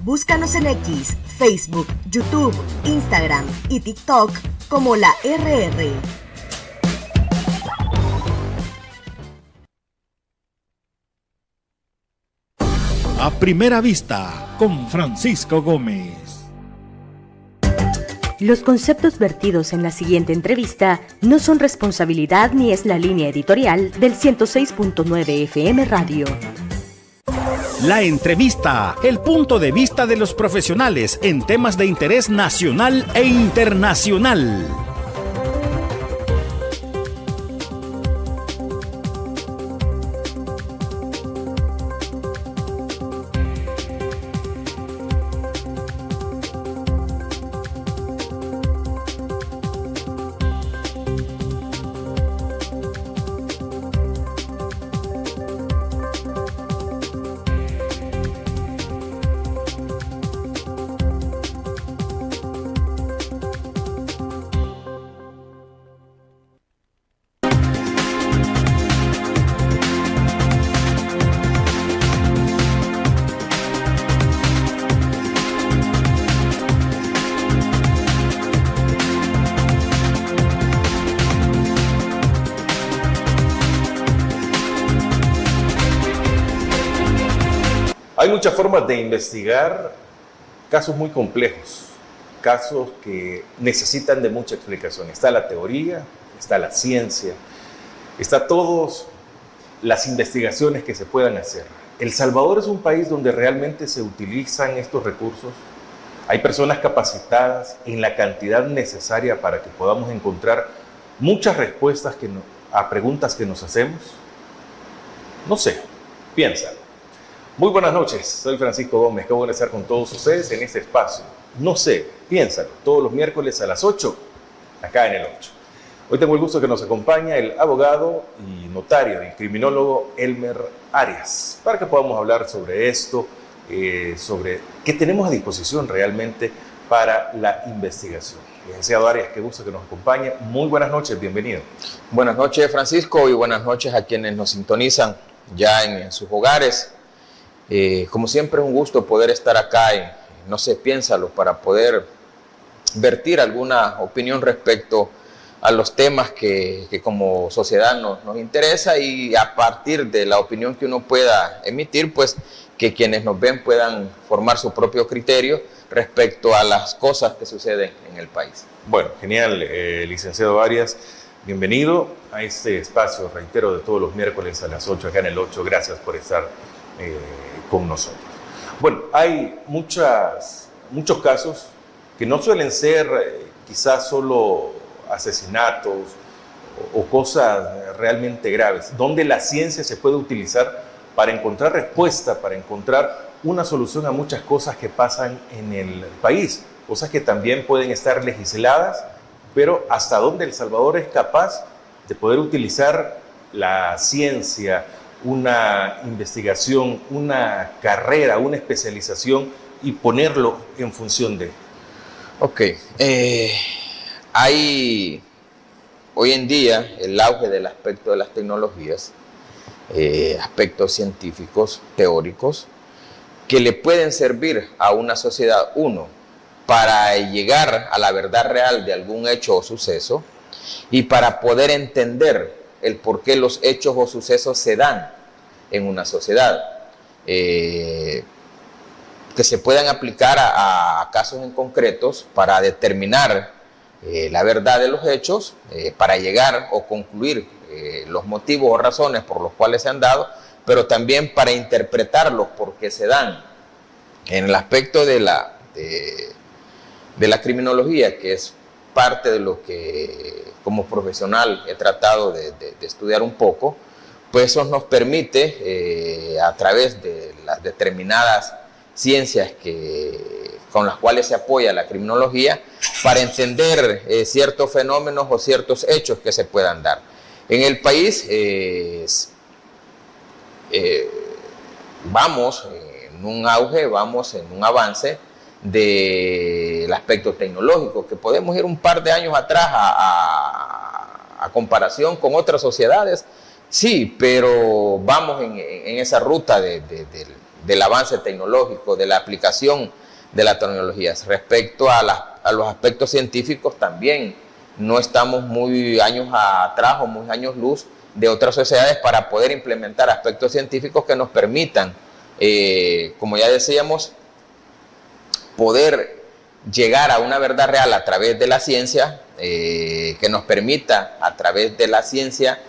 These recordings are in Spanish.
Búscanos en X, Facebook, YouTube, Instagram y TikTok como La RR. A primera vista, con Francisco Gómez. Los conceptos vertidos en la siguiente entrevista no son responsabilidad ni es la línea editorial del 106.9 FM Radio. La entrevista, el punto de vista de los profesionales en temas de interés nacional e internacional. Hay muchas formas de investigar casos muy complejos, casos que necesitan de mucha explicación. Está la teoría, está la ciencia, está todas las investigaciones que se puedan hacer. El Salvador es un país donde realmente se utilizan estos recursos. Hay personas capacitadas en la cantidad necesaria para que podamos encontrar muchas respuestas a preguntas que nos hacemos. No sé, piénsalo. Muy buenas noches, soy Francisco Gómez, qué bueno estar con todos ustedes en este espacio. No sé, piénsalo, todos los miércoles a las 8, acá en el 8. Hoy tengo el gusto que nos acompaña el abogado y notario y criminólogo Elmer Arias, para que podamos hablar sobre esto, sobre qué tenemos a disposición realmente para la investigación. Licenciado Arias, qué gusto que nos acompañe. Muy buenas noches, bienvenido. Buenas noches, Francisco, y buenas noches a quienes nos sintonizan ya en sus hogares. Como siempre es un gusto poder estar acá en No sé, piénsalo, para poder vertir alguna opinión respecto a los temas que como sociedad nos interesa, y a partir de la opinión que uno pueda emitir, pues que quienes nos ven puedan formar su propio criterio respecto a las cosas que suceden en el país. Bueno, genial, licenciado Arias, bienvenido a este espacio, reitero, de todos los miércoles a las 8 acá en el 8. Gracias por estar con nosotros. Bueno, hay muchos casos que no suelen ser quizás solo asesinatos o cosas realmente graves, donde la ciencia se puede utilizar para encontrar respuesta, para encontrar una solución a muchas cosas que pasan en el país, cosas que también pueden estar legisladas, pero hasta dónde El Salvador es capaz de poder utilizar la ciencia, una investigación, una carrera, una especialización y ponerlo en función de. Ok. Hay hoy en día el auge del aspecto de las tecnologías, aspectos científicos, teóricos, que le pueden servir a una sociedad, uno, para llegar a la verdad real de algún hecho o suceso, y para poder entender el por qué los hechos o sucesos se dan en una sociedad, que se puedan aplicar a casos en concretos para determinar la verdad de los hechos, para llegar o concluir los motivos o razones por los cuales se han dado, pero también para interpretarlos porque se dan. En el aspecto de la criminología, que es parte de lo que como profesional he tratado de estudiar un poco, pues eso nos permite, a través de las determinadas ciencias con las cuales se apoya la criminología, para entender ciertos fenómenos o ciertos hechos que se puedan dar. En el país vamos en un auge, vamos en un avance del aspecto tecnológico, que podemos ir un par de años atrás a comparación con otras sociedades, sí, pero vamos en esa ruta de del avance tecnológico, de la aplicación de las tecnologías. Respecto a los aspectos científicos también no estamos muy años atrás o muy años luz de otras sociedades para poder implementar aspectos científicos que nos permitan, como ya decíamos, poder llegar a una verdad real a través de la ciencia, que nos permita a través de la ciencia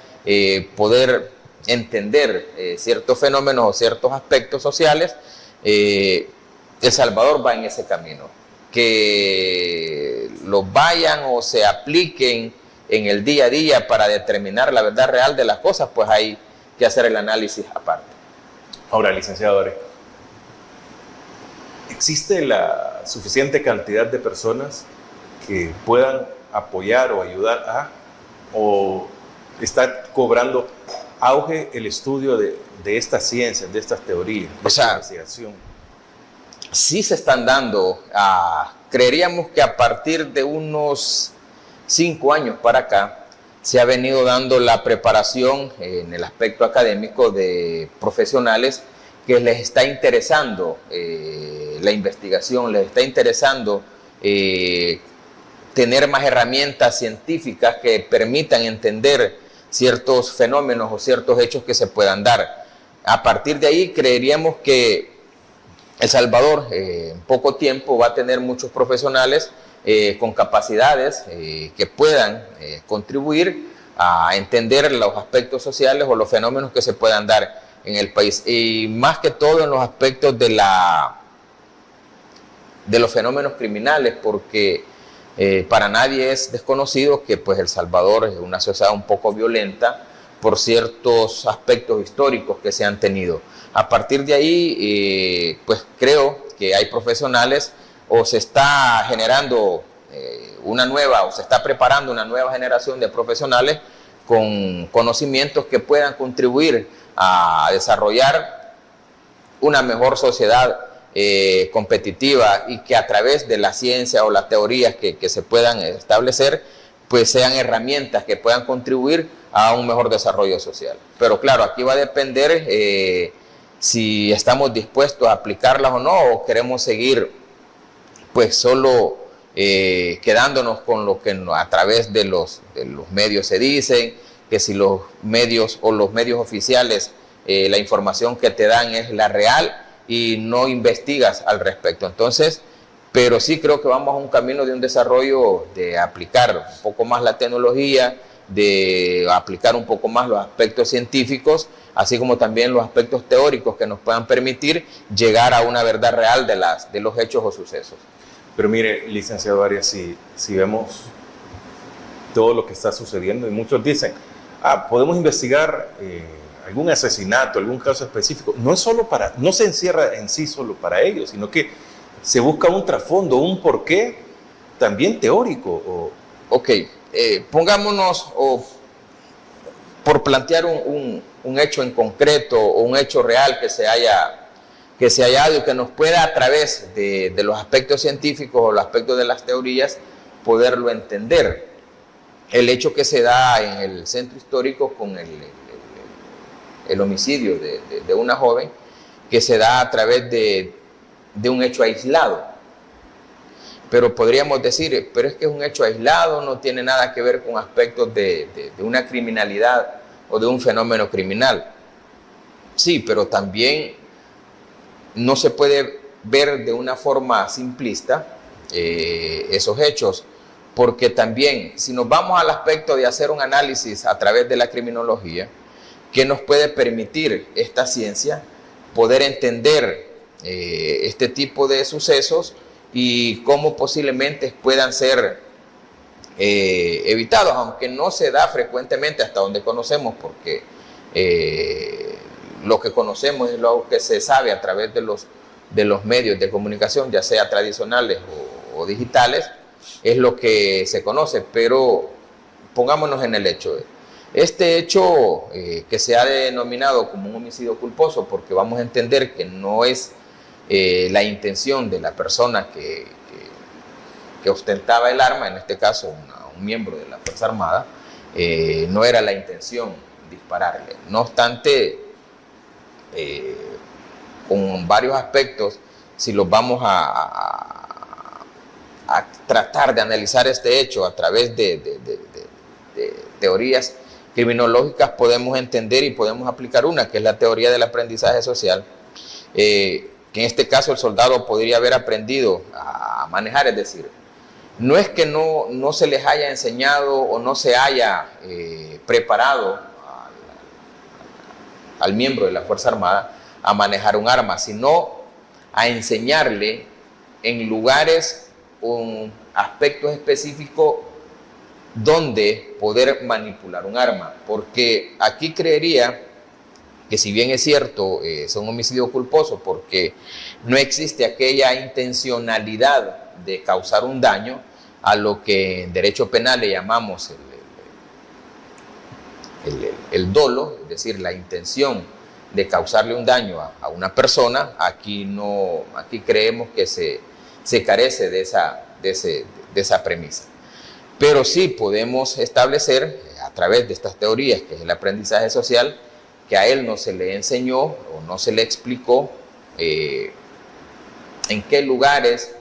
poder entender ciertos fenómenos o ciertos aspectos sociales. El Salvador va en ese camino. Que los vayan o se apliquen en el día a día para determinar la verdad real de las cosas, pues hay que hacer el análisis aparte. Ahora, licenciado Areco, ¿existe la suficiente cantidad de personas que puedan apoyar o ayudar o está cobrando auge el estudio de estas ciencias, de estas teorías, de esta investigación? Sí se están dando, creeríamos que a partir de unos 5 años para acá se ha venido dando la preparación en el aspecto académico de profesionales que les está interesando la investigación, les está interesando tener más herramientas científicas que permitan entender ciertos fenómenos o ciertos hechos que se puedan dar. A partir de ahí creeríamos que El Salvador en poco tiempo va a tener muchos profesionales con capacidades que puedan contribuir a entender los aspectos sociales o los fenómenos que se puedan dar en el país. Y más que todo en los aspectos de los fenómenos criminales, porque para nadie es desconocido que pues El Salvador es una sociedad un poco violenta por ciertos aspectos históricos que se han tenido. A partir de ahí, pues creo que hay profesionales o se está generando se está preparando una nueva generación de profesionales con conocimientos que puedan contribuir a desarrollar una mejor sociedad competitiva y que a través de la ciencia o las teorías que se puedan establecer, pues sean herramientas que puedan contribuir a un mejor desarrollo social. Pero claro, aquí va a depender si estamos dispuestos a aplicarlas o no, o queremos seguir pues solo quedándonos con lo que a través de los medios se dicen, que si los medios o los medios oficiales la información que te dan es la real y no investigas al respecto. Entonces, pero sí creo que vamos a un camino de un desarrollo de aplicar un poco más la tecnología, de aplicar un poco más los aspectos científicos, así como también los aspectos teóricos que nos puedan permitir llegar a una verdad real de los hechos o sucesos. Pero mire, licenciado Arias, si vemos todo lo que está sucediendo, y muchos dicen, podemos investigar algún asesinato, algún caso específico, no se encierra en sí solo para ellos, sino que se busca un trasfondo, un porqué también teórico. Ok, pongámonos, por plantear un hecho en concreto o un hecho real que se haya dado y que nos pueda a través de los aspectos científicos o los aspectos de las teorías poderlo entender. El hecho que se da en el centro histórico con el homicidio de una joven, que se da a través de un hecho aislado. Pero podríamos decir, pero es que es un hecho aislado, no tiene nada que ver con aspectos de una criminalidad o de un fenómeno criminal. Sí, pero también no se puede ver de una forma simplista esos hechos, porque también si nos vamos al aspecto de hacer un análisis a través de la criminología, ¿qué nos puede permitir esta ciencia poder entender este tipo de sucesos y cómo posiblemente puedan ser evitados, aunque no se da frecuentemente hasta donde conocemos, porque lo que conocemos es lo que se sabe a través de los medios de comunicación, ya sea tradicionales o digitales, es lo que se conoce. Pero pongámonos en el hecho. Este hecho que se ha denominado como un homicidio culposo, porque vamos a entender que no es la intención de la persona que ostentaba el arma, en este caso un miembro de la Fuerza Armada, no era la intención dispararle. No obstante, con varios aspectos, si los vamos a tratar de analizar este hecho a través de teorías criminológicas, podemos entender y podemos aplicar una, que es la teoría del aprendizaje social, que en este caso el soldado podría haber aprendido a manejar, es decir, no es que no se les haya enseñado o no se haya preparado al miembro de la Fuerza Armada a manejar un arma, sino a enseñarle en lugares o aspectos específicos donde poder manipular un arma, porque aquí creería que, si bien es cierto, es un homicidio culposo porque no existe aquella intencionalidad de causar un daño, a lo que en derecho penal le llamamos el dolo, es decir, la intención de causarle un daño a una persona. Aquí creemos que se carece de esa premisa. Pero sí podemos establecer a través de estas teorías, que es el aprendizaje social, que a él no se le enseñó o no se le explicó en qué lugares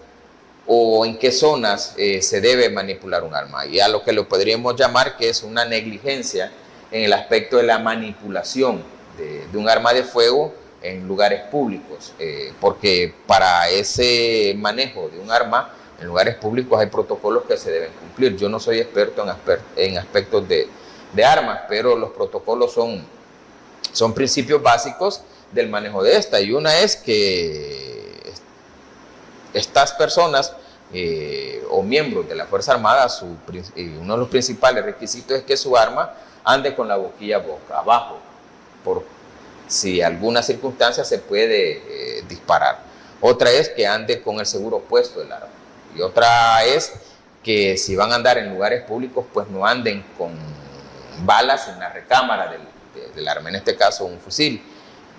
o en qué zonas se debe manipular un arma, y a lo que lo podríamos llamar que es una negligencia en el aspecto de la manipulación de un arma de fuego en lugares públicos, porque para ese manejo de un arma en lugares públicos hay protocolos que se deben cumplir. Yo no soy experto en aspectos de armas, pero los protocolos son principios básicos del manejo de esta, y una es que estas personas o miembros de la Fuerza Armada, uno de los principales requisitos es que su arma ande con la boquilla boca abajo, por si alguna circunstancia se puede disparar. Otra es que ande con el seguro puesto del arma, y otra es que si van a andar en lugares públicos, pues no anden con balas en la recámara del arma, en este caso un fusil.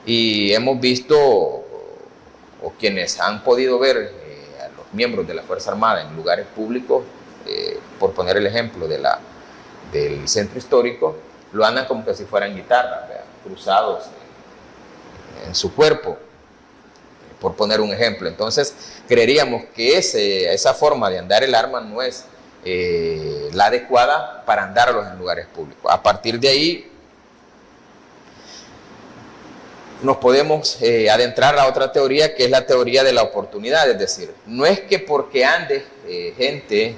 Y hemos visto, o quienes han podido ver a los miembros de la Fuerza Armada en lugares públicos, por poner el ejemplo del centro histórico, lo andan como que si fueran guitarras, ¿verdad?, cruzados en su cuerpo, por poner un ejemplo. Entonces creeríamos que esa forma de andar el arma no es la adecuada para andarlos en lugares públicos. A partir de ahí nos podemos adentrar a otra teoría, que es la teoría de la oportunidad. Es decir, no es que porque ande gente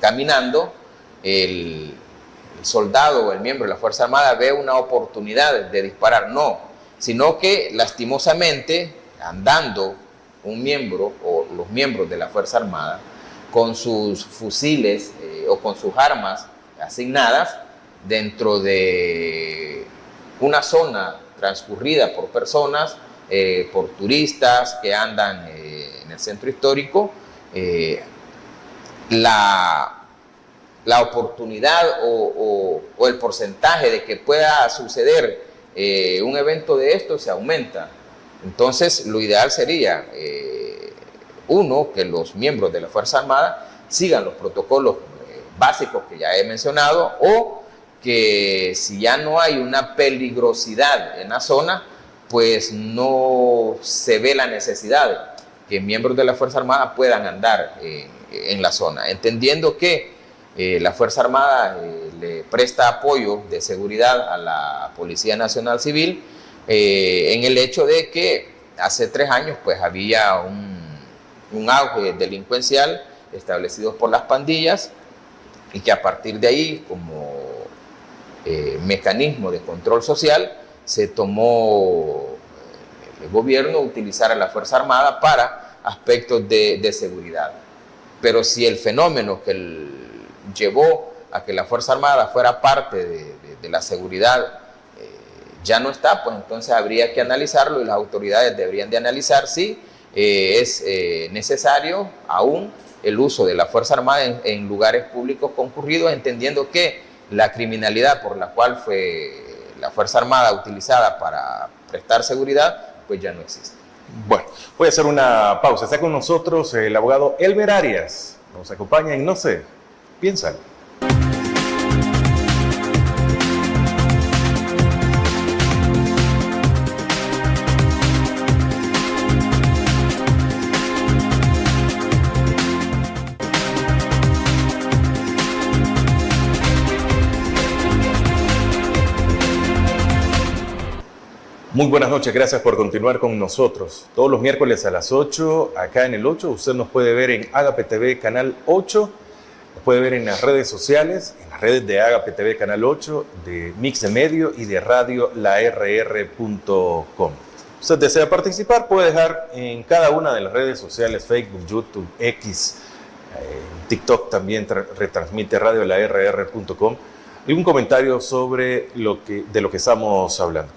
caminando, el soldado o el miembro de la Fuerza Armada ve una oportunidad de disparar, no, sino que lastimosamente andando un miembro o los miembros de la Fuerza Armada con sus fusiles o con sus armas asignadas dentro de una zona transcurrida por personas, por turistas que andan en el centro histórico, la oportunidad o el porcentaje de que pueda suceder un evento de esto se aumenta. Entonces, lo ideal sería, que los miembros de la Fuerza Armada sigan los protocolos básicos que ya he mencionado, o que si ya no hay una peligrosidad en la zona, pues no se ve la necesidad que miembros de la Fuerza Armada puedan andar en la zona, entendiendo que la Fuerza Armada le presta apoyo de seguridad a la Policía Nacional Civil, en el hecho de que hace 3 años pues había un auge delincuencial establecido por las pandillas, y que a partir de ahí, como mecanismo de control social, se tomó el gobierno utilizar a la Fuerza Armada para aspectos de seguridad. Pero si el fenómeno que llevó a que la Fuerza Armada fuera parte de la seguridad ya no está, pues entonces habría que analizarlo, y las autoridades deberían de analizar si es necesario aún el uso de la Fuerza Armada en lugares públicos concurridos, entendiendo que la criminalidad por la cual fue la Fuerza Armada utilizada para prestar seguridad, pues ya no existe. Bueno, voy a hacer una pausa. Está con nosotros el abogado Elber Arias. Nos acompaña en No sé, piénsalo. Muy buenas noches, gracias por continuar con nosotros. Todos los miércoles a las 8, acá en el 8, usted nos puede ver en Agape TV Canal 8, nos puede ver en las redes sociales, en las redes de Agape TV Canal 8, de Mix de Medio y de Radio larr.com. Usted desea participar, puede dejar en cada una de las redes sociales, Facebook, YouTube, X, TikTok también retransmite Radio larr.com, algún comentario sobre de lo que estamos hablando.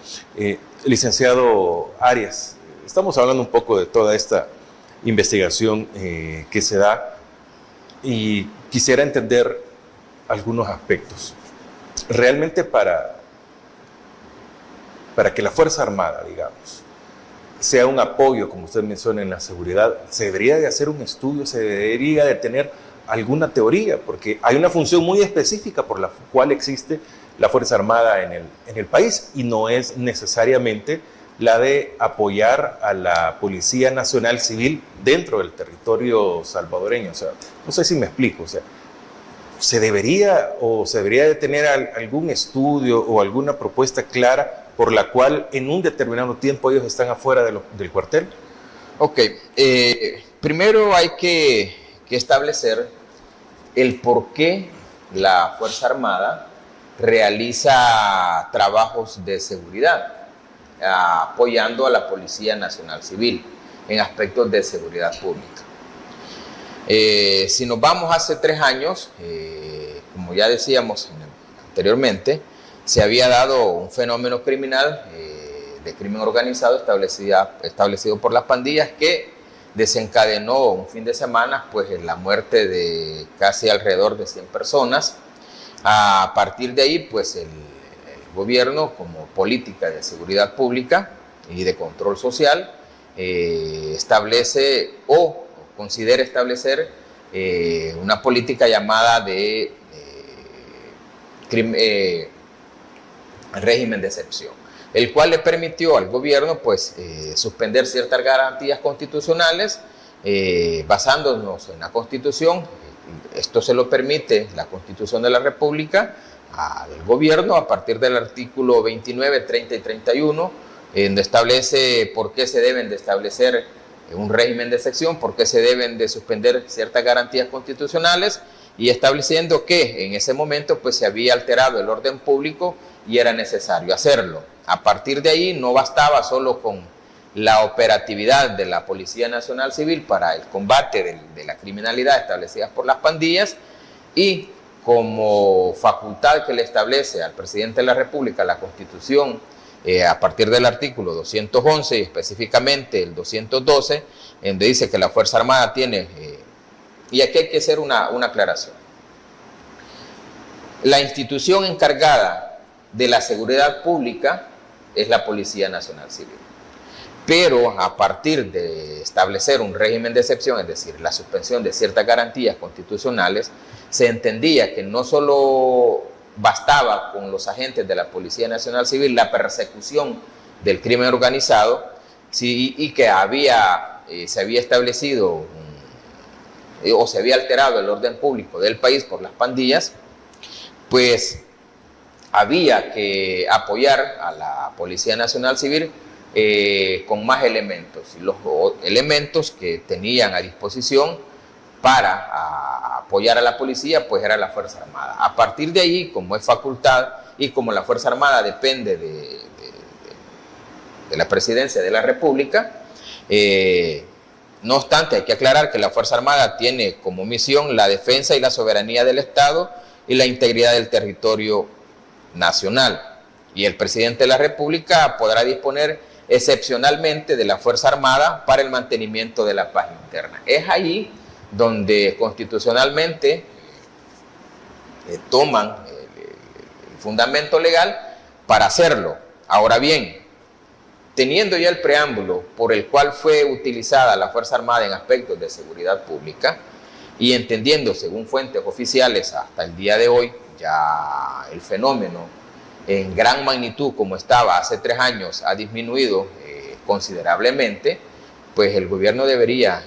Licenciado Arias, estamos hablando un poco de toda esta investigación que se da y quisiera entender algunos aspectos. Realmente para que la Fuerza Armada, digamos, sea un apoyo, como usted menciona, en la seguridad, se debería de hacer un estudio, se debería de tener alguna teoría, porque hay una función muy específica por la cual existe la Fuerza Armada en el país y no es necesariamente la de apoyar a la Policía Nacional Civil dentro del territorio salvadoreño. O sea, no sé si me explico. O sea, se debería de tener algún estudio o alguna propuesta clara por la cual en un determinado tiempo ellos están afuera del cuartel. Ok, primero hay que establecer el por qué la Fuerza Armada realiza trabajos de seguridad, apoyando a la Policía Nacional Civil en aspectos de seguridad pública. Si nos vamos hace 3 años, como ya decíamos anteriormente, se había dado un fenómeno criminal, de crimen organizado establecido por las pandillas, que desencadenó un fin de semana pues en la muerte de casi alrededor de 100 personas. A partir de ahí, pues el gobierno, como política de seguridad pública y de control social, establece o considera establecer una política llamada de régimen de excepción, el cual le permitió al gobierno pues suspender ciertas garantías constitucionales basándonos en la Constitución. Esto se lo permite la Constitución de la República al gobierno a partir del artículo 29, 30 y 31, donde establece por qué se deben de establecer un régimen de excepción, por qué se deben de suspender ciertas garantías constitucionales, y estableciendo que en ese momento pues se había alterado el orden público y era necesario hacerlo. A partir de ahí no bastaba solo con la operatividad de la Policía Nacional Civil para el combate de la criminalidad establecida por las pandillas, y como facultad que le establece al presidente de la República la Constitución a partir del artículo 211 y específicamente el 212, en donde dice que la Fuerza Armada tiene, y aquí hay que hacer una aclaración, la institución encargada de la seguridad pública es la Policía Nacional Civil. Pero a partir de establecer un régimen de excepción, es decir, la suspensión de ciertas garantías constitucionales, se entendía que no solo bastaba con los agentes de la Policía Nacional Civil la persecución del crimen organizado, sí, y que se había establecido o se había alterado el orden público del país por las pandillas, pues había que apoyar a la Policía Nacional Civil con más elementos, y los elementos que tenían a disposición para apoyar a la policía pues era la Fuerza Armada. A partir de ahí, como es facultad y como la Fuerza Armada depende de la Presidencia de la República, no obstante hay que aclarar que la Fuerza Armada tiene como misión la defensa y la soberanía del Estado y la integridad del territorio nacional, y el presidente de la República podrá disponer excepcionalmente de la Fuerza Armada para el mantenimiento de la paz interna. Es ahí donde constitucionalmente toman el fundamento legal para hacerlo. Ahora bien, teniendo ya el preámbulo por el cual fue utilizada la Fuerza Armada en aspectos de seguridad pública, y entendiendo según fuentes oficiales hasta el día de hoy ya el fenómeno en gran magnitud como estaba hace 3 años ha disminuido considerablemente, pues el gobierno debería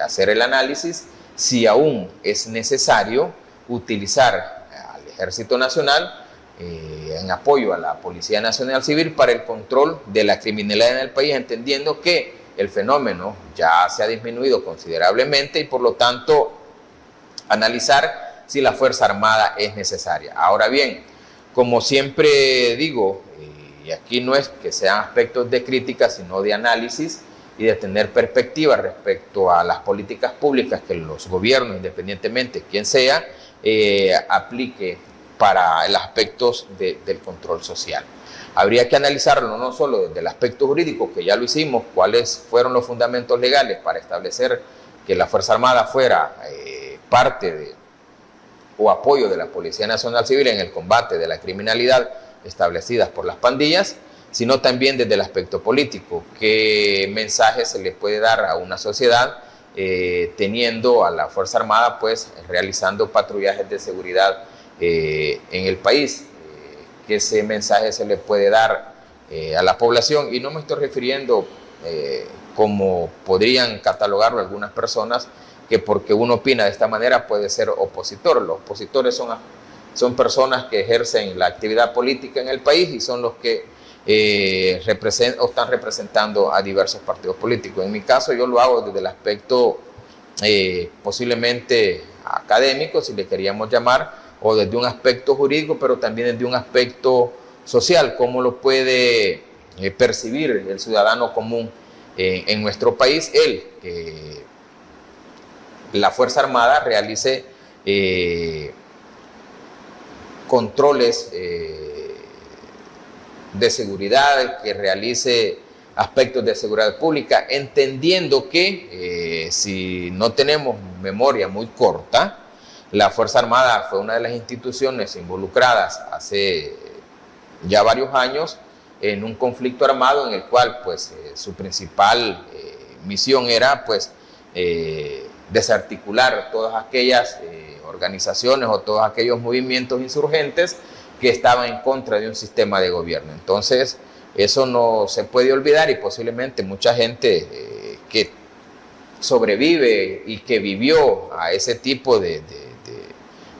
hacer el análisis si aún es necesario utilizar al Ejército Nacional en apoyo a la Policía Nacional Civil para el control de la criminalidad en el país, entendiendo que el fenómeno ya se ha disminuido considerablemente y por lo tanto analizar si la Fuerza Armada es necesaria. Ahora bien, como siempre digo, y aquí no es que sean aspectos de crítica, sino de análisis y de tener perspectiva respecto a las políticas públicas que los gobiernos, independientemente quien sea, aplique para los aspectos del control social. Habría que analizarlo no solo desde el aspecto jurídico, que ya lo hicimos, cuáles fueron los fundamentos legales para establecer que la Fuerza Armada fuera parte o apoyo de la Policía Nacional Civil en el combate de la criminalidad establecidas por las pandillas, sino también desde el aspecto político, qué mensaje se le puede dar a una sociedad teniendo a la Fuerza Armada pues realizando patrullajes de seguridad en el país, que ese mensaje se le puede dar a la población, y no me estoy refiriendo como podrían catalogarlo algunas personas, que porque uno opina de esta manera puede ser opositor. Los opositores son personas que ejercen la actividad política en el país y son los que están representando a diversos partidos políticos. En mi caso yo lo hago desde el aspecto posiblemente académico, si le queríamos llamar, o desde un aspecto jurídico, pero también desde un aspecto social, cómo lo puede percibir el ciudadano común en nuestro país, que la Fuerza Armada realice controles de seguridad, que realice aspectos de seguridad pública, entendiendo que si no tenemos memoria muy corta, la Fuerza Armada fue una de las instituciones involucradas hace ya varios años en un conflicto armado en el cual pues su principal misión era pues desarticular todas aquellas organizaciones o todos aquellos movimientos insurgentes que estaban en contra de un sistema de gobierno. Entonces eso no se puede olvidar, y posiblemente mucha gente que sobrevive y que vivió a ese tipo de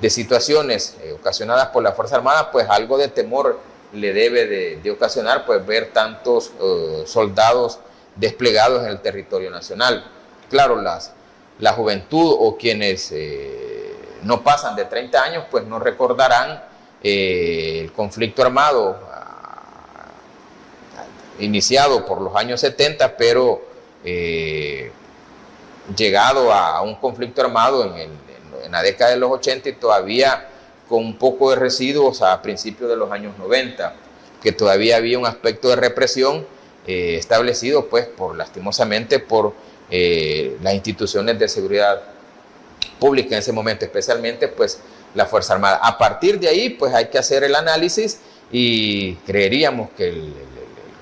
situaciones ocasionadas por la Fuerza Armada, pues algo de temor le debe de ocasionar pues ver tantos soldados desplegados en el territorio nacional. Claro, la juventud o quienes no pasan de 30 años pues no recordarán el conflicto armado iniciado por los años 70, pero llegado a un conflicto armado en la década de los 80 y todavía con un poco de residuos a principios de los años 90, que todavía había un aspecto de represión establecido pues lastimosamente por las instituciones de seguridad pública en ese momento, especialmente pues la Fuerza Armada. A partir de ahí pues hay que hacer el análisis, y creeríamos que el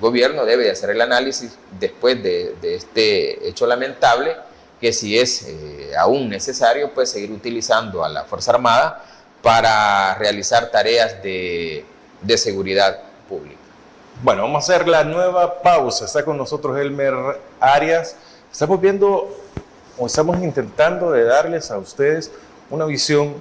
gobierno debe de hacer el análisis después de este hecho lamentable, que si es aún necesario pues seguir utilizando a la Fuerza Armada para realizar tareas de seguridad pública. Bueno, vamos a hacer la nueva pausa. Está con nosotros Elmer Arias. Estamos viendo, o estamos intentando de darles a ustedes una visión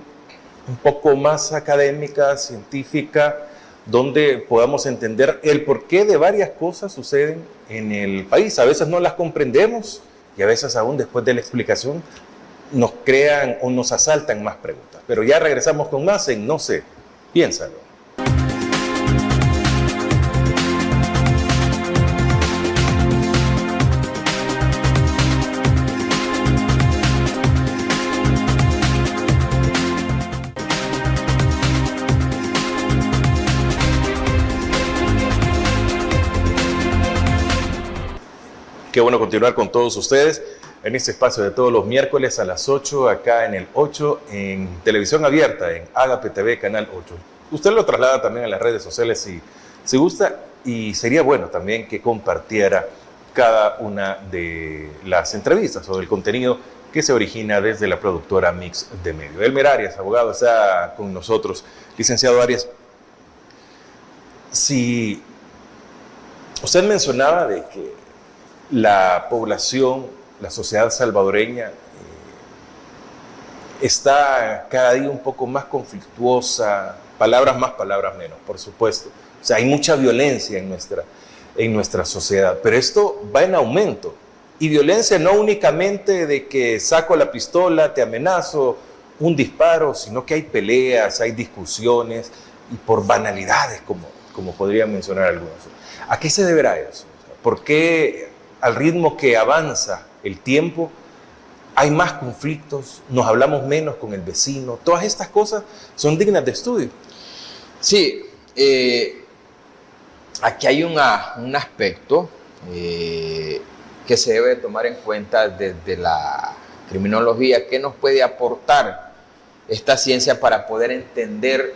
un poco más académica, científica, donde podamos entender el porqué de varias cosas suceden en el país. A veces no las comprendemos y a veces aún después de la explicación nos crean o nos asaltan más preguntas. Pero ya regresamos con más en No sé, piénsalo. Qué bueno continuar con todos ustedes en este espacio de todos los miércoles a las 8, acá en el 8, en televisión abierta, en Agape TV, Canal 8. Usted lo traslada también a las redes sociales si gusta, y sería bueno también que compartiera cada una de las entrevistas o del contenido que se origina desde la productora Mix de Medio. Elmer Arias, abogado, está con nosotros. Licenciado Arias, si usted mencionaba de que la población, la sociedad salvadoreña está cada día un poco más conflictuosa, palabras más, palabras menos, por supuesto. O sea, hay mucha violencia en nuestra sociedad, pero esto va en aumento. Y violencia no únicamente de que saco la pistola, te amenazo, un disparo, sino que hay peleas, hay discusiones, y por banalidades, como podrían mencionar algunos. ¿A qué se deberá eso? ¿Por qué al ritmo que avanza el tiempo hay más conflictos, nos hablamos menos con el vecino? Todas estas cosas son dignas de estudio. Sí, aquí hay un aspecto que se debe tomar en cuenta desde la criminología, que nos puede aportar esta ciencia para poder entender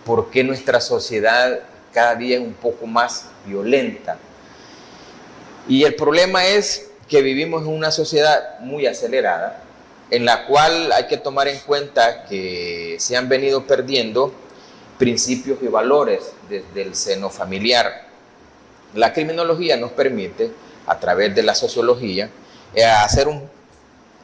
por qué nuestra sociedad cada día es un poco más violenta. Y el problema es que vivimos en una sociedad muy acelerada, en la cual hay que tomar en cuenta que se han venido perdiendo principios y valores desde el seno familiar. La criminología nos permite, a través de la sociología, hacer un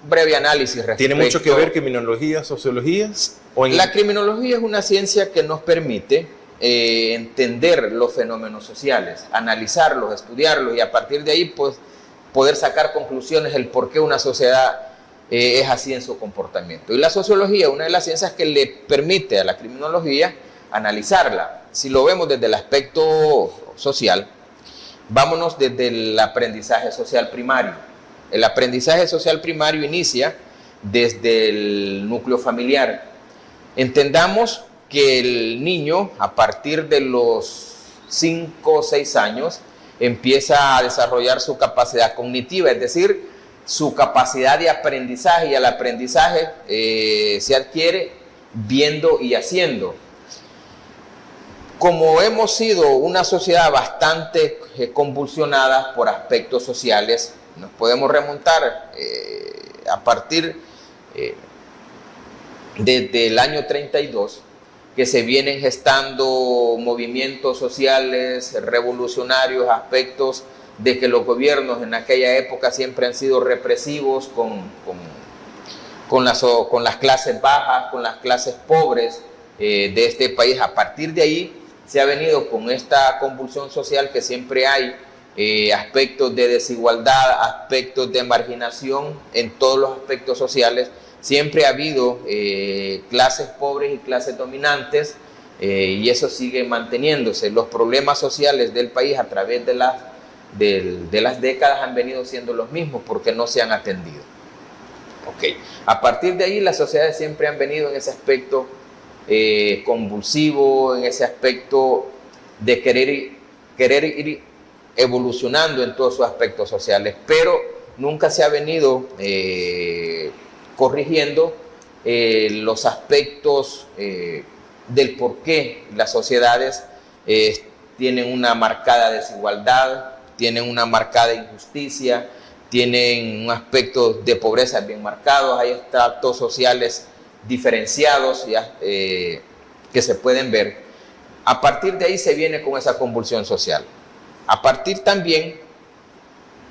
breve análisis respecto. ¿Tiene mucho que ver criminología, sociología? La criminología es una ciencia que nos permite entender los fenómenos sociales, analizarlos, estudiarlos, y a partir de ahí pues, poder sacar conclusiones del por qué una sociedad es así en su comportamiento. Y la sociología es una de las ciencias que le permite a la criminología analizarla. Si lo vemos desde el aspecto social, vámonos desde el aprendizaje social primario. El aprendizaje social primario inicia desde el núcleo familiar. Entendamos que el niño, a partir de los 5 o 6 años, empieza a desarrollar su capacidad cognitiva, es decir, su capacidad de aprendizaje, y el aprendizaje se adquiere viendo y haciendo. Como hemos sido una sociedad bastante convulsionada por aspectos sociales, nos podemos remontar a partir desde el año 32, que se vienen gestando movimientos sociales revolucionarios, aspectos de que los gobiernos en aquella época siempre han sido represivos con las clases bajas, con las clases pobres de este país. A partir de ahí se ha venido con esta convulsión social que siempre hay, aspectos de desigualdad, aspectos de marginación en todos los aspectos sociales. Siempre ha habido clases pobres y clases dominantes, y eso sigue manteniéndose. Los problemas sociales del país a través de las décadas han venido siendo los mismos porque no se han atendido. Okay. A partir de ahí las sociedades siempre han venido en ese aspecto convulsivo, en ese aspecto de querer ir evolucionando en todos sus aspectos sociales, pero nunca se ha venido corrigiendo los aspectos del por qué las sociedades tienen una marcada desigualdad, tienen una marcada injusticia, tienen un aspecto de pobreza bien marcado, hay estratos sociales diferenciados que se pueden ver. A partir de ahí se viene con esa convulsión social. A partir también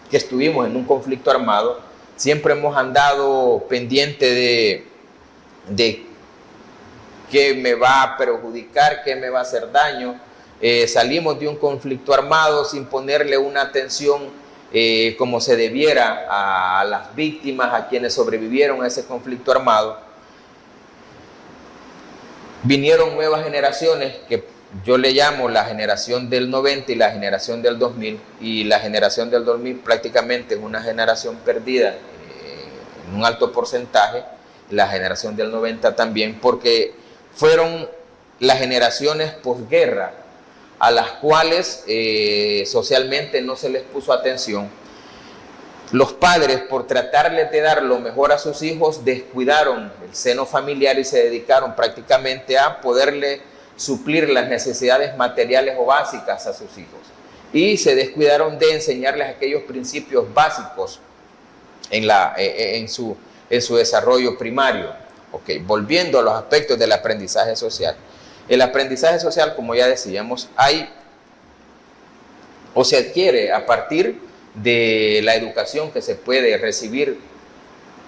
que estuvimos en un conflicto armado, siempre hemos andado pendiente de qué me va a perjudicar, qué me va a hacer daño. Salimos de un conflicto armado sin ponerle una atención como se debiera a las víctimas, a quienes sobrevivieron a ese conflicto armado. Vinieron nuevas generaciones que yo le llamo la generación del 90 y la generación del 2000, y la generación del 2000 prácticamente es una generación perdida en un alto porcentaje, la generación del 90 también, porque fueron las generaciones posguerra a las cuales socialmente no se les puso atención. Los padres, por tratarles de dar lo mejor a sus hijos, descuidaron el seno familiar y se dedicaron prácticamente a poderle suplir las necesidades materiales o básicas a sus hijos. Y se descuidaron de enseñarles aquellos principios básicos en su desarrollo primario. Okay. Volviendo a los aspectos del aprendizaje social. El aprendizaje social, como ya decíamos, se adquiere a partir de la educación que se puede recibir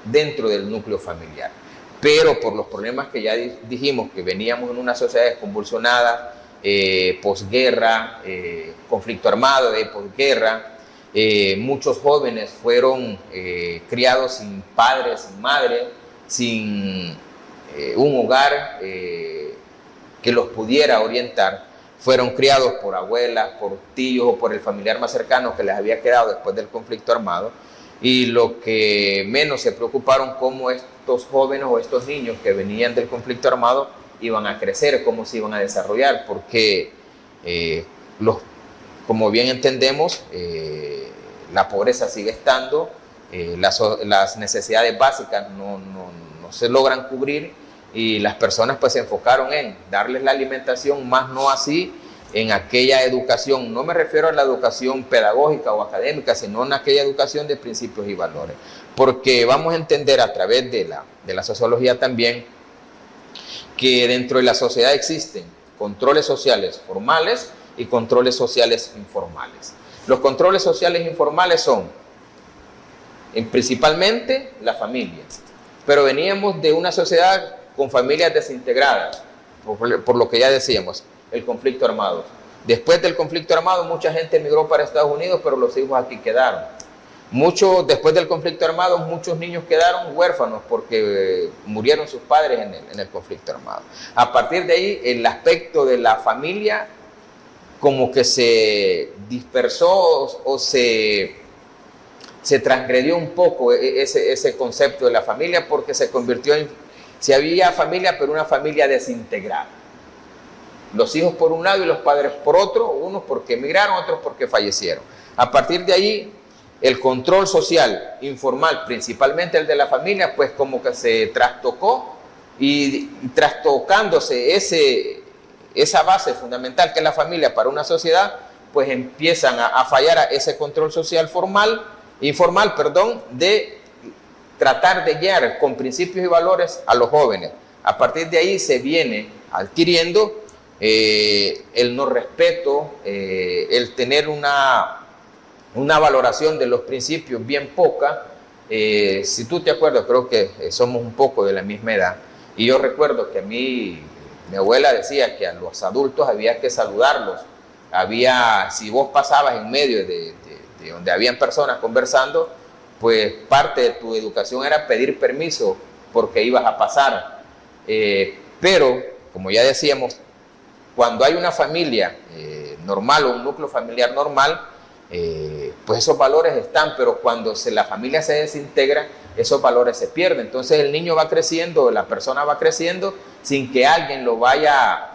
dentro del núcleo familiar. pero por los problemas que ya dijimos, que veníamos en una sociedad convulsionada, posguerra, conflicto armado de posguerra, muchos jóvenes fueron criados sin padre, sin madre, sin un hogar que los pudiera orientar. Fueron criados por abuelas, por tíos o por el familiar más cercano que les había quedado después del conflicto armado, y lo que menos se preocuparon cómo estos jóvenes o estos niños que venían del conflicto armado iban a crecer, cómo se iban a desarrollar, porque como bien entendemos, la pobreza sigue estando, las necesidades básicas no se logran cubrir, y las personas pues se enfocaron en darles la alimentación, más no así en aquella educación. No me refiero a la educación pedagógica o académica, sino en aquella educación de principios y valores, porque vamos a entender a través de la sociología también que dentro de la sociedad existen controles sociales formales y controles sociales informales. Los controles sociales informales son principalmente la familia, pero veníamos de una sociedad con familias desintegradas, por lo que ya decíamos, el conflicto armado. Después del conflicto armado, mucha gente emigró para Estados Unidos, pero los hijos aquí quedaron. Después del conflicto armado, muchos niños quedaron huérfanos porque murieron sus padres en el conflicto armado. A partir de ahí, el aspecto de la familia como que se dispersó o se transgredió un poco ese concepto de la familia, porque se convirtió si había familia, pero una familia desintegrada. Los hijos por un lado y los padres por otro, unos porque emigraron, otros porque fallecieron. A partir de ahí, el control social informal, principalmente el de la familia, pues como que se trastocó, y trastocándose esa base fundamental que es la familia para una sociedad, pues empiezan a fallar a ese control social informal, de tratar de guiar con principios y valores a los jóvenes. A partir de ahí se viene adquiriendo el no respeto, el tener una valoración de los principios bien poca. Si tú te acuerdas, creo que somos un poco de la misma edad, y yo recuerdo que a mí, mi abuela decía que a los adultos había que saludarlos. Si vos pasabas en medio de donde habían personas conversando, pues parte de tu educación era pedir permiso porque ibas a pasar. Pero, como ya decíamos, cuando hay una familia normal o un núcleo familiar normal, pues esos valores están, pero cuando la familia se desintegra, esos valores se pierden. Entonces el niño va creciendo, la persona va creciendo sin que alguien lo vaya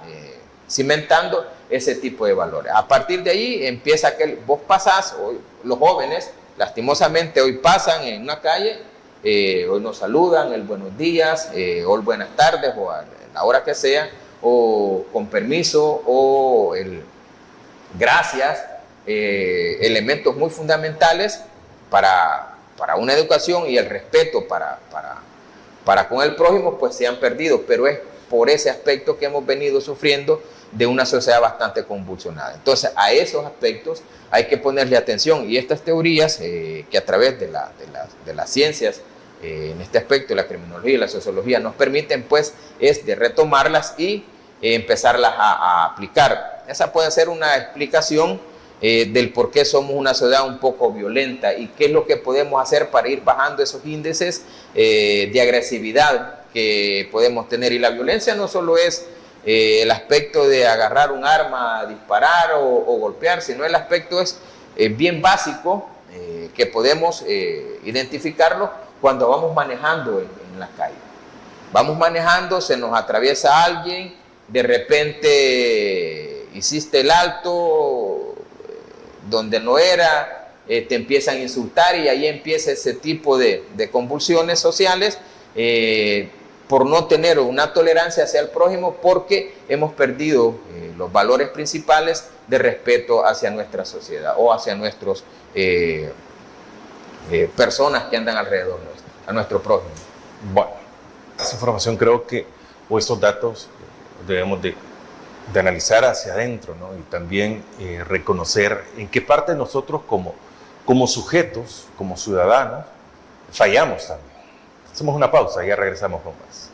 cimentando ese tipo de valores. A partir de ahí empieza vos pasás, hoy, los jóvenes, lastimosamente hoy pasan en una calle, hoy nos saludan, el buenos días, o el buenas tardes, o a la hora que sea, o con permiso, o el gracias, elementos muy fundamentales para una educación, y el respeto para con el prójimo, pues se han perdido, pero es por ese aspecto que hemos venido sufriendo de una sociedad bastante convulsionada. Entonces, a esos aspectos hay que ponerle atención, y estas teorías que a través de las ciencias, en este aspecto, la criminología y la sociología, nos permiten, pues, es de retomarlas y empezarlas a aplicar. Esa puede ser una explicación del por qué somos una sociedad un poco violenta y qué es lo que podemos hacer para ir bajando esos índices de agresividad que podemos tener. Y la violencia no solo es el aspecto de agarrar un arma, disparar o golpear, sino el aspecto es bien básico que podemos identificarlo cuando vamos manejando en la calle. Vamos manejando, se nos atraviesa alguien, de repente hiciste el alto donde no era, te empiezan a insultar, y ahí empieza ese tipo de convulsiones sociales por no tener una tolerancia hacia el prójimo, porque hemos perdido los valores principales de respeto hacia nuestra sociedad o hacia nuestros personas que andan alrededor nuestro, a nuestro prójimo. Bueno, esa información creo que, o esos datos, debemos de analizar hacia adentro, ¿no? Y también reconocer en qué parte nosotros como sujetos, como ciudadanos, fallamos también. Hacemos una pausa y ya regresamos con más.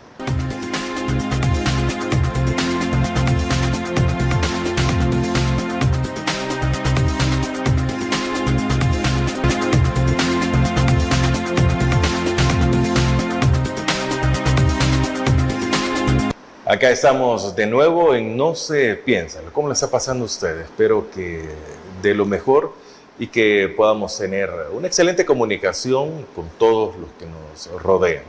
Acá estamos de nuevo en No se piensa. ¿Cómo le está pasando a ustedes? Espero que de lo mejor y que podamos tener una excelente comunicación con todos los que nos rodean.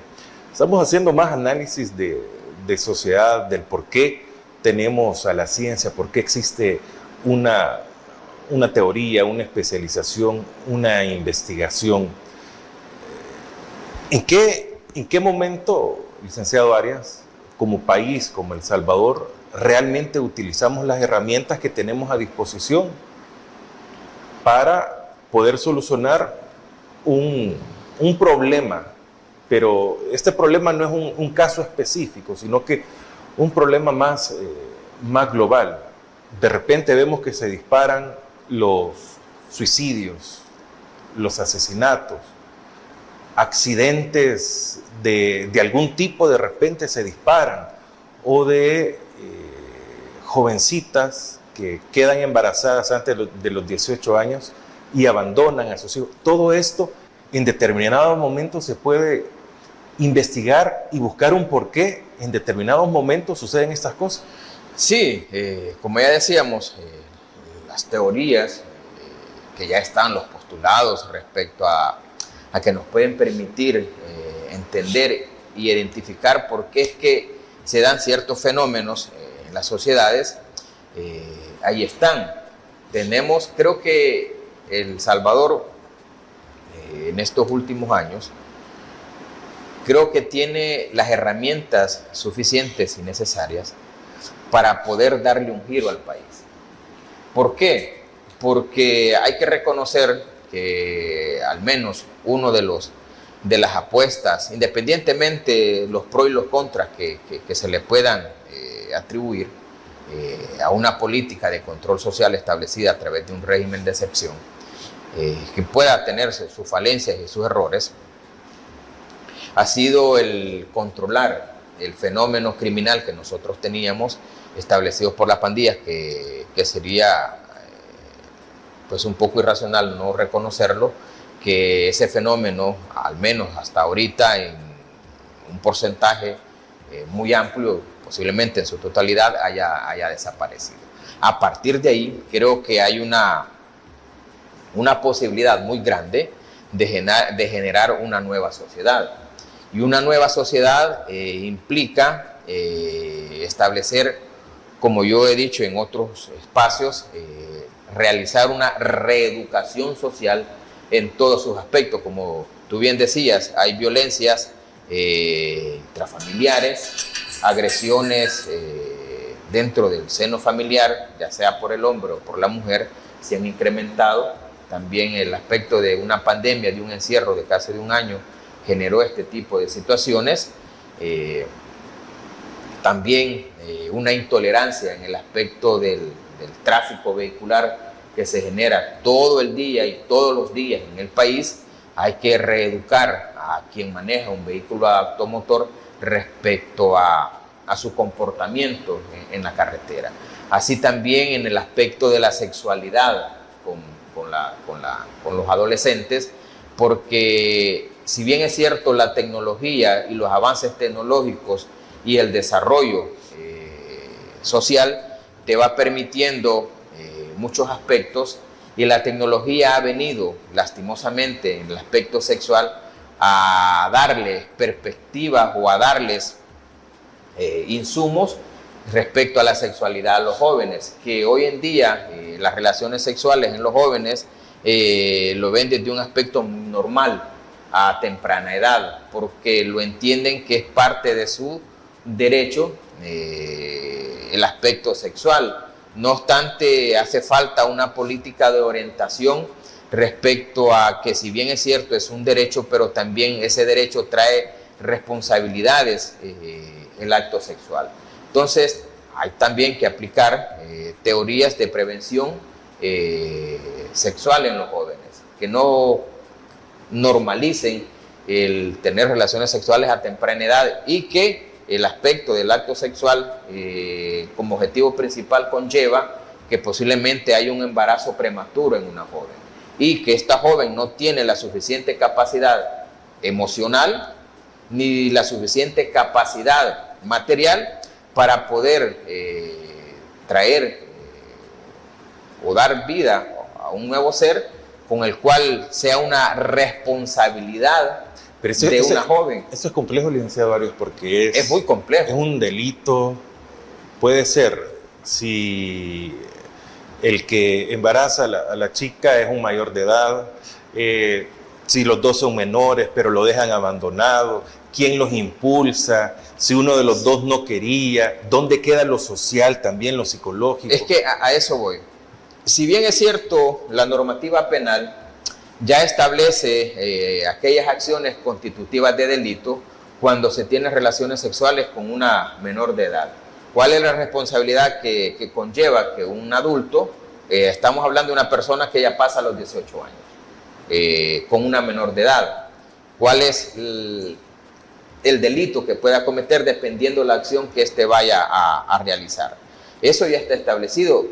Estamos haciendo más análisis de sociedad, del por qué tenemos a la ciencia, por qué existe una teoría, una especialización, una investigación. ¿En qué momento, licenciado Arias, como país, como El Salvador, realmente utilizamos las herramientas que tenemos a disposición para poder solucionar un problema? Pero este problema no es un caso específico, sino que un problema más global. De repente vemos que se disparan los suicidios, los asesinatos, accidentes de algún tipo de repente se disparan, o de jovencitas que quedan embarazadas antes de los 18 años y abandonan a sus hijos. Todo esto en determinados momentos se puede investigar y buscar un porqué. En determinados momentos suceden estas cosas. Sí, como ya decíamos, las teorías que ya están, los postulados respecto a que nos pueden permitir entender y identificar por qué es que se dan ciertos fenómenos en las sociedades, ahí están. Creo que El Salvador en estos últimos años, creo que tiene las herramientas suficientes y necesarias para poder darle un giro al país. ¿Por qué? Porque hay que reconocer que al menos uno de las apuestas, independientemente los pros y los contras que se le puedan atribuir a una política de control social establecida a través de un régimen de excepción, que pueda tener sus falencias y sus errores, ha sido el controlar el fenómeno criminal que nosotros teníamos establecidos por las pandillas, que sería pues un poco irracional no reconocerlo, que ese fenómeno, al menos hasta ahorita, en un porcentaje muy amplio, posiblemente en su totalidad, haya desaparecido. A partir de ahí, creo que hay una posibilidad muy grande de generar una nueva sociedad. Y una nueva sociedad implica establecer, como yo he dicho en otros espacios, realizar una reeducación social en todos sus aspectos. Como tú bien decías, hay violencias intrafamiliares, agresiones dentro del seno familiar, ya sea por el hombre o por la mujer, se han incrementado. También el aspecto de una pandemia, de un encierro de casi de un año, generó este tipo de situaciones. También una intolerancia en el aspecto del tráfico vehicular que se genera todo el día y todos los días en el país. Hay que reeducar a quien maneja un vehículo automotor respecto a su comportamiento en la carretera. Así también en el aspecto de la sexualidad con los adolescentes, porque si bien es cierto la tecnología y los avances tecnológicos y el desarrollo social te va permitiendo muchos aspectos, y la tecnología ha venido lastimosamente en el aspecto sexual a darles perspectivas o a darles insumos respecto a la sexualidad a los jóvenes, que hoy en día las relaciones sexuales en los jóvenes lo ven desde un aspecto normal a temprana edad, porque lo entienden que es parte de su derecho el aspecto sexual. No obstante, hace falta una política de orientación respecto a que, si bien es cierto, es un derecho, pero también ese derecho trae responsabilidades, el acto sexual. Entonces, hay también que aplicar teorías de prevención sexual en los jóvenes, que no normalicen el tener relaciones sexuales a temprana edad, y que el aspecto del acto sexual como objetivo principal conlleva que posiblemente haya un embarazo prematuro en una joven, y que esta joven no tiene la suficiente capacidad emocional ni la suficiente capacidad material para poder traer o dar vida a un nuevo ser con el cual sea una responsabilidad de una joven. Eso es complejo, licenciado Arias, porque es muy complejo. Es un delito. Puede ser, si el que embaraza a la chica es un mayor de edad, si los dos son menores pero lo dejan abandonado, quién los impulsa, si uno de los dos no quería, dónde queda lo social, también lo psicológico. Es que a eso voy. Si bien es cierto, la normativa penal ya establece aquellas acciones constitutivas de delito cuando se tienen relaciones sexuales con una menor de edad. ¿Cuál es la responsabilidad que conlleva que un adulto, estamos hablando de una persona que ya pasa los 18 años, con una menor de edad? ¿Cuál es el delito que pueda cometer dependiendo de la acción que éste vaya a realizar? Eso ya está establecido,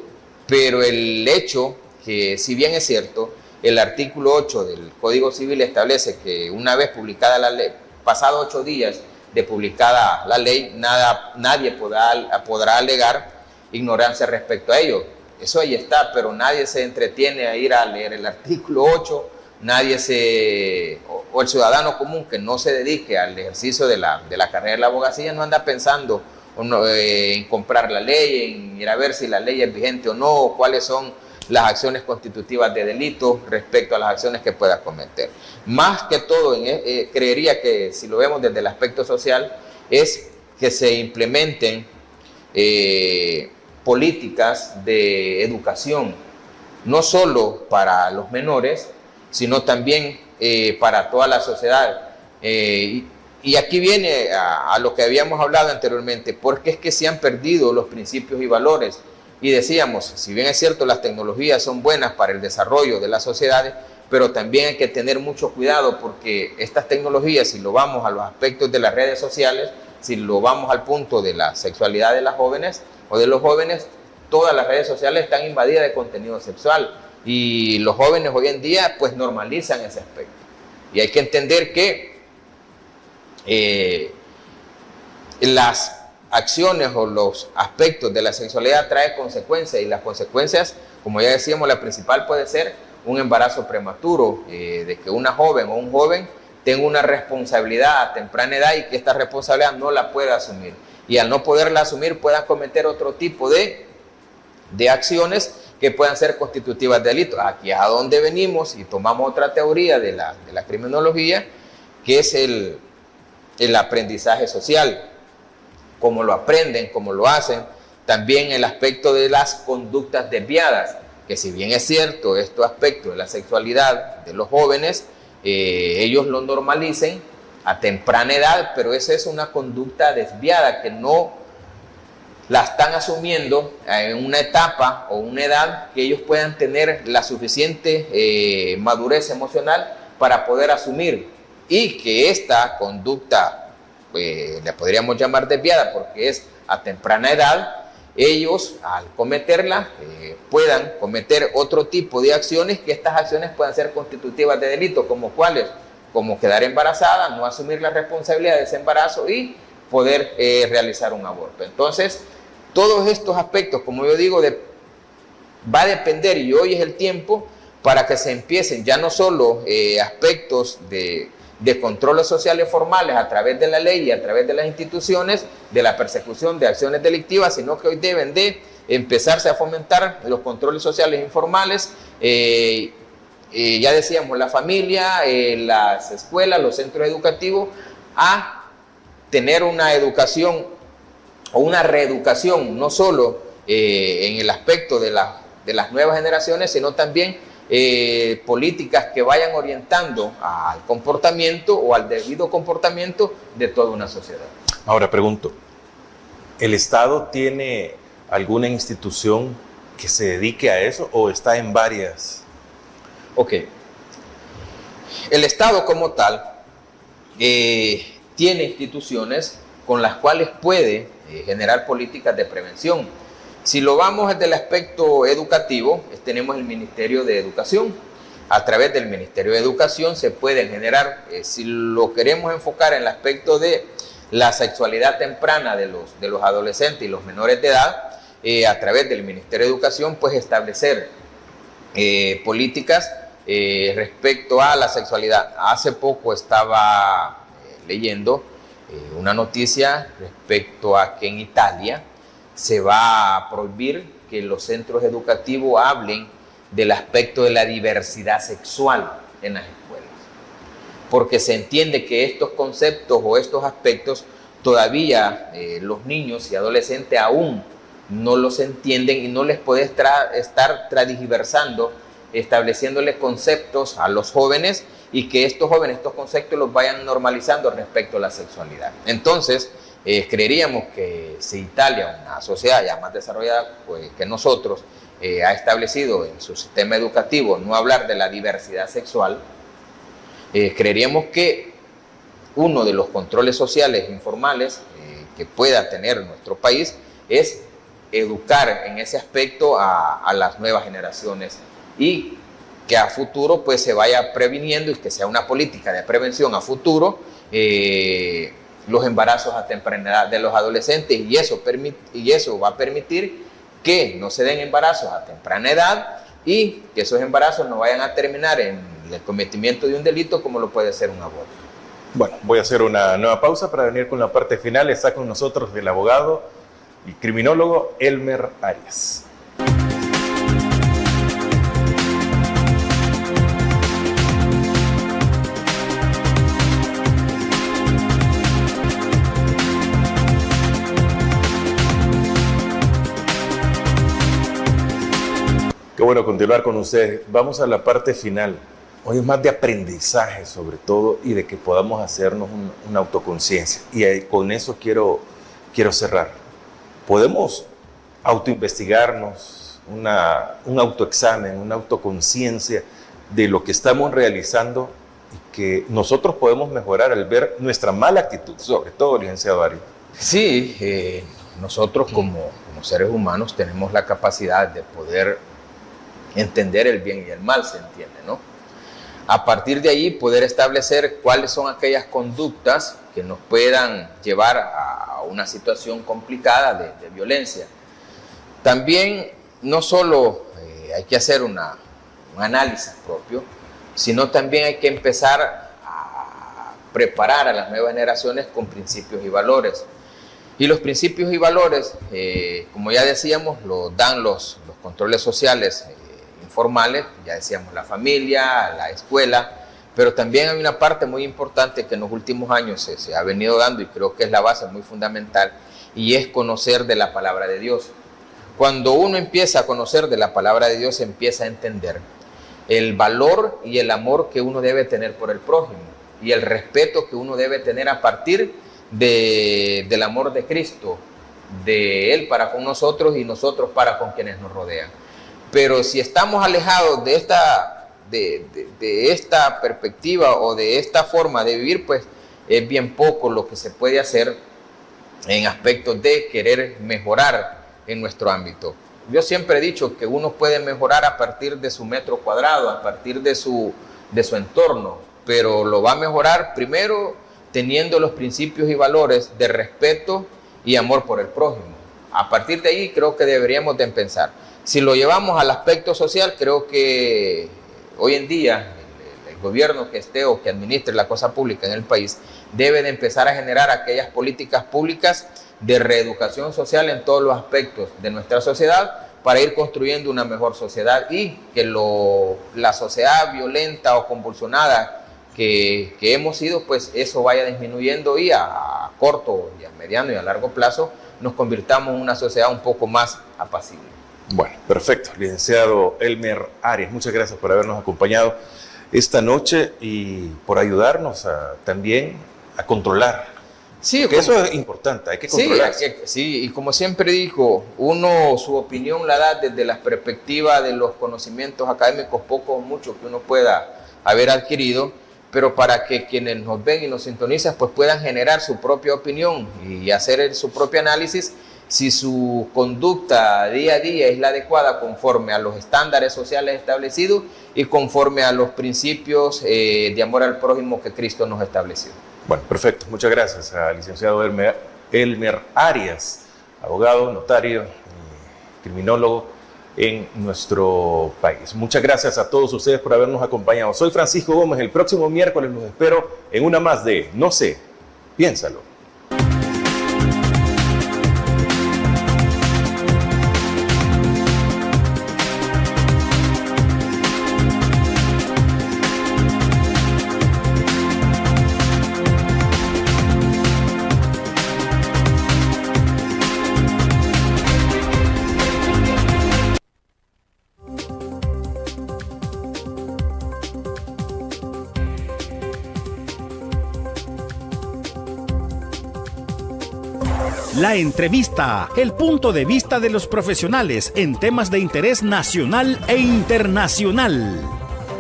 pero el hecho que, si bien es cierto, el artículo 8 del Código Civil establece que una vez publicada la ley, pasados 8 días de publicada la ley, nadie podrá alegar ignorancia respecto a ello. Eso ahí está, pero nadie se entretiene a ir a leer el artículo 8, o el ciudadano común que no se dedique al ejercicio de la carrera de la abogacía no anda pensando en comprar la ley, en ir a ver si la ley es vigente o no, o cuáles son las acciones constitutivas de delito respecto a las acciones que pueda cometer. Más que todo, creería que si lo vemos desde el aspecto social, es que se implementen políticas de educación, no solo para los menores, sino también para toda la sociedad. Y aquí viene a lo que habíamos hablado anteriormente, porque es que se han perdido los principios y valores. Y decíamos, si bien es cierto, las tecnologías son buenas para el desarrollo de las sociedades, pero también hay que tener mucho cuidado porque estas tecnologías, si lo vamos a los aspectos de las redes sociales, si lo vamos al punto de la sexualidad de las jóvenes o de los jóvenes, todas las redes sociales están invadidas de contenido sexual y los jóvenes hoy en día pues normalizan ese aspecto. Y hay que entender que las acciones o los aspectos de la sexualidad traen consecuencias y las consecuencias, como ya decíamos, la principal puede ser un embarazo prematuro, de que una joven o un joven tenga una responsabilidad a temprana edad y que esta responsabilidad no la pueda asumir. Y al no poderla asumir puedan cometer otro tipo de acciones que puedan ser constitutivas de delito. Aquí es a donde venimos y tomamos otra teoría de la criminología, que es el aprendizaje social. Cómo lo aprenden, cómo lo hacen, también el aspecto de las conductas desviadas, que si bien es cierto estos aspectos de la sexualidad de los jóvenes, ellos lo normalicen a temprana edad, pero esa es una conducta desviada que no la están asumiendo en una etapa o una edad que ellos puedan tener la suficiente madurez emocional para poder asumir, y que esta conducta le podríamos llamar desviada porque es a temprana edad, ellos al cometerla puedan cometer otro tipo de acciones, que estas acciones puedan ser constitutivas de delito, como cuáles, como quedar embarazada, no asumir la responsabilidad de ese embarazo y poder realizar un aborto. Entonces, todos estos aspectos, como yo digo, va a depender, y hoy es el tiempo para que se empiecen ya no solo aspectos de controles sociales formales a través de la ley y a través de las instituciones, de la persecución de acciones delictivas, sino que hoy deben de empezarse a fomentar los controles sociales informales, ya decíamos, la familia, las escuelas, los centros educativos, a tener una educación o una reeducación, no solo en el aspecto de las nuevas generaciones, sino también políticas que vayan orientando al comportamiento o al debido comportamiento de toda una sociedad. Ahora pregunto, ¿el Estado tiene alguna institución que se dedique a eso o está en varias? Ok. El Estado como tal tiene instituciones con las cuales puede generar políticas de prevención. Si lo vamos desde el aspecto educativo, tenemos el Ministerio de Educación. A través del Ministerio de Educación se pueden generar, si lo queremos enfocar en el aspecto de la sexualidad temprana de los adolescentes y los menores de edad, a través del Ministerio de Educación, pues establecer políticas respecto a la sexualidad. Hace poco estaba leyendo una noticia respecto a que en Italia se va a prohibir que los centros educativos hablen del aspecto de la diversidad sexual en las escuelas, porque se entiende que estos conceptos o estos aspectos todavía los niños y adolescentes aún no los entienden y no les puede estar transgiversando, estableciéndoles conceptos a los jóvenes y que estos jóvenes, estos conceptos los vayan normalizando respecto a la sexualidad. Entonces, creeríamos que si Italia, una sociedad ya más desarrollada pues, que nosotros, ha establecido en su sistema educativo no hablar de la diversidad sexual, creeríamos que uno de los controles sociales informales que pueda tener nuestro país es educar en ese aspecto a las nuevas generaciones y que a futuro pues se vaya previniendo y que sea una política de prevención a futuro los embarazos a temprana edad de los adolescentes y eso va a permitir que no se den embarazos a temprana edad y que esos embarazos no vayan a terminar en el cometimiento de un delito como lo puede ser un aborto. Bueno, voy a hacer una nueva pausa para venir con la parte final. Está con nosotros el abogado y criminólogo Elmer Arias. Qué bueno continuar con ustedes. Vamos a la parte final. Hoy es más de aprendizaje sobre todo y de que podamos hacernos una autoconciencia. Y con eso quiero cerrar. Podemos autoinvestigarnos, un autoexamen, una autoconciencia de lo que estamos realizando y que nosotros podemos mejorar al ver nuestra mala actitud, sobre todo, licenciado Arias. Sí, nosotros como seres humanos tenemos la capacidad de poder entender el bien y el mal, se entiende, ¿no? A partir de ahí poder establecer cuáles son aquellas conductas que nos puedan llevar a una situación complicada de violencia. También no solo hay que hacer un análisis propio, sino también hay que empezar a preparar a las nuevas generaciones con principios y valores. Y los principios y valores, como ya decíamos, lo dan los controles sociales informales, ya decíamos la familia, la escuela, pero también hay una parte muy importante que en los últimos años se ha venido dando y creo que es la base muy fundamental y es conocer de la palabra de Dios. Cuando uno empieza a conocer de la palabra de Dios, empieza a entender el valor y el amor que uno debe tener por el prójimo y el respeto que uno debe tener a partir del amor de Cristo, de Él para con nosotros y nosotros para con quienes nos rodean. Pero si estamos alejados de esta perspectiva o de esta forma de vivir, pues es bien poco lo que se puede hacer en aspectos de querer mejorar en nuestro ámbito. Yo siempre he dicho que uno puede mejorar a partir de su metro cuadrado, a partir de su entorno, pero lo va a mejorar primero teniendo los principios y valores de respeto y amor por el prójimo. A partir de ahí creo que deberíamos de pensar. Si lo llevamos al aspecto social, creo que hoy en día el gobierno que esté o que administre la cosa pública en el país debe de empezar a generar aquellas políticas públicas de reeducación social en todos los aspectos de nuestra sociedad para ir construyendo una mejor sociedad y que la sociedad violenta o convulsionada que hemos sido, pues eso vaya disminuyendo y a corto, y a mediano y a largo plazo nos convirtamos en una sociedad un poco más apacible. Bueno, perfecto. Licenciado Elmer Arias, muchas gracias por habernos acompañado esta noche y por ayudarnos también a controlar. Sí, porque eso es importante, hay que controlar. Sí, y como siempre digo, uno su opinión la da desde la perspectiva de los conocimientos académicos, poco o mucho que uno pueda haber adquirido, pero para que quienes nos ven y nos sintonizan pues puedan generar su propia opinión y hacer su propio análisis si su conducta día a día es la adecuada conforme a los estándares sociales establecidos y conforme a los principios de amor al prójimo que Cristo nos estableció. Bueno, perfecto. Muchas gracias al licenciado Elmer Arias, abogado, notario, criminólogo en nuestro país. Muchas gracias a todos ustedes por habernos acompañado. Soy Francisco Gómez. El próximo miércoles los espero en una más de No sé, piénsalo. La entrevista, el punto de vista de los profesionales en temas de interés nacional e internacional.